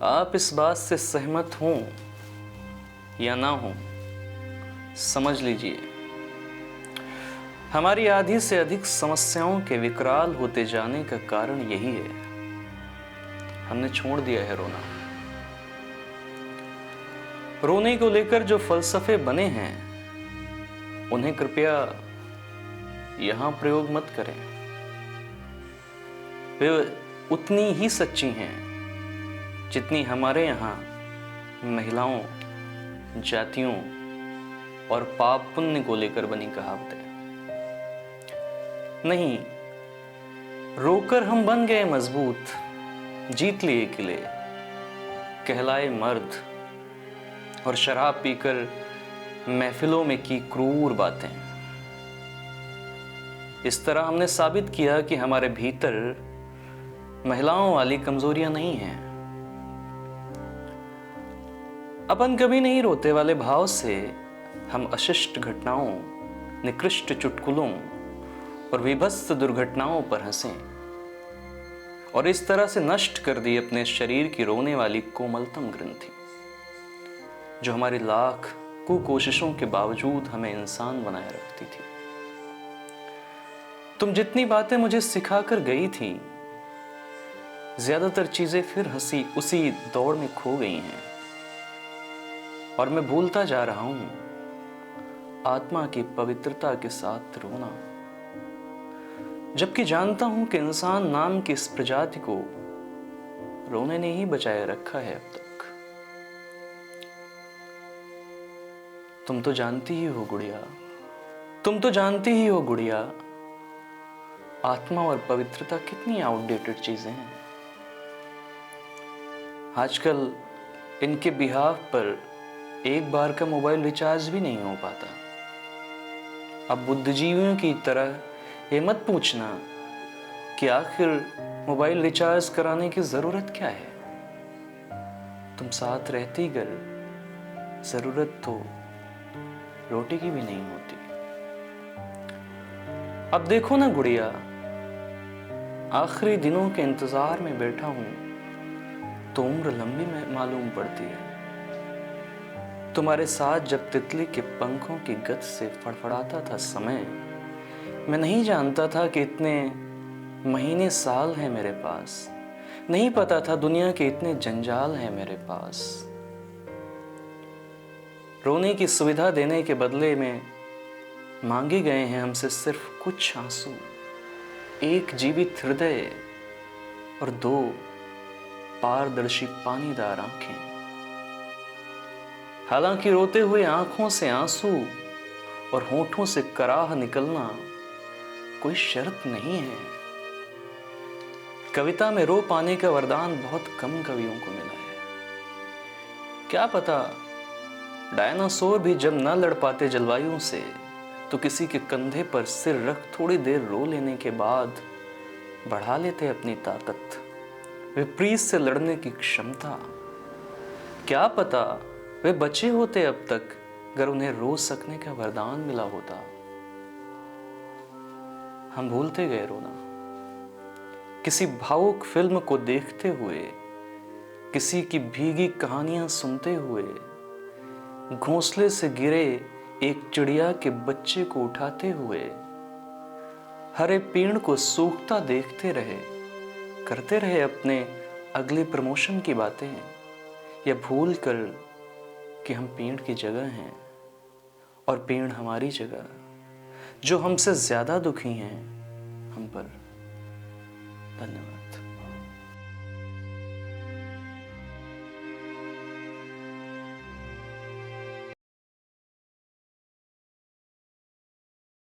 आप इस बात से सहमत हों या ना हों, समझ लीजिए हमारी आधी से अधिक समस्याओं के विकराल होते जाने का कारण यही है, हमने छोड़ दिया है रोना। रोने को लेकर जो फलसफे बने हैं उन्हें कृपया यहां प्रयोग मत करें। वे उतनी ही सच्ची हैं जितनी हमारे यहां महिलाओं, जातियों और पाप पुण्य को लेकर बनी कहावतें। नहीं, रोकर हम बन गए मजबूत, जीत लिए किले, कहलाए मर्द, और शराब पीकर महफिलों में की क्रूर बातें। इस तरह हमने साबित किया कि हमारे भीतर महिलाओं वाली कमजोरियां नहीं हैं। अपन कभी नहीं रोते वाले भाव से हम अशिष्ट घटनाओं, निकृष्ट चुटकुलों और विभत्स दुर्घटनाओं पर हंसे और इस तरह से नष्ट कर दी अपने शरीर की रोने वाली कोमलतम ग्रंथि, जो हमारी लाख कोशिशों के बावजूद हमें इंसान बनाए रखती थी। तुम जितनी बातें मुझे सिखाकर गई थी, ज्यादातर चीजें फिर हंसी उसी दौड़ में खो गई हैं और मैं भूलता जा रहा हूं आत्मा की पवित्रता के साथ रोना, जबकि जानता हूं कि इंसान नाम की इस प्रजाति को रोने ने ही बचाए रखा है अब तक। तुम तो जानती ही हो गुड़िया, तुम तो जानती ही हो गुड़िया, आत्मा और पवित्रता कितनी आउटडेटेड चीजें हैं। आजकल इनके बिहाफ पर एक बार का मोबाइल रिचार्ज भी नहीं हो पाता। अब बुद्धिजीवियों की तरह ये मत पूछना कि आखिर मोबाइल रिचार्ज कराने की जरूरत क्या है। तुम साथ रहती गर जरूरत तो रोटी की भी नहीं होती। अब देखो ना गुड़िया, आखिरी दिनों के इंतजार में बैठा हूं तो उम्र लंबी मालूम पड़ती है। तुम्हारे साथ जब तितली के पंखों की गत से फड़फड़ाता था समय, मैं नहीं जानता था कि इतने महीने साल हैं मेरे पास, नहीं पता था दुनिया के इतने जंजाल हैं मेरे पास। रोने की सुविधा देने के बदले में मांगे गए हैं हमसे सिर्फ कुछ आंसू, एक जीवित हृदय और दो पारदर्शी पानीदार आंखें। हालांकि रोते हुए आंखों से आंसू और होठों से कराह निकलना कोई शर्त नहीं है। कविता में रो पाने का वरदान बहुत कम कवियों को मिला है। क्या पता डायनासोर भी जब न लड़ पाते जलवायु से तो किसी के कंधे पर सिर रख थोड़ी देर रो लेने के बाद बढ़ा लेते अपनी ताकत, विपरीत से लड़ने की क्षमता। क्या पता वे बचे होते अब तक अगर उन्हें रो सकने का वरदान मिला होता। हम भूलते गए रोना। किसी भावुक फिल्म को देखते हुए, किसी की भीगी कहानियां सुनते हुए, घोंसले से गिरे एक चिड़िया के बच्चे को उठाते हुए, हरे पेड़ को सूखता देखते रहे, करते रहे अपने अगले प्रमोशन की बातें, या भूल कर कि हम पेड़ की जगह हैं और पेड़ हमारी जगह, जो हमसे ज्यादा दुखी हैं हम पर। धन्यवाद।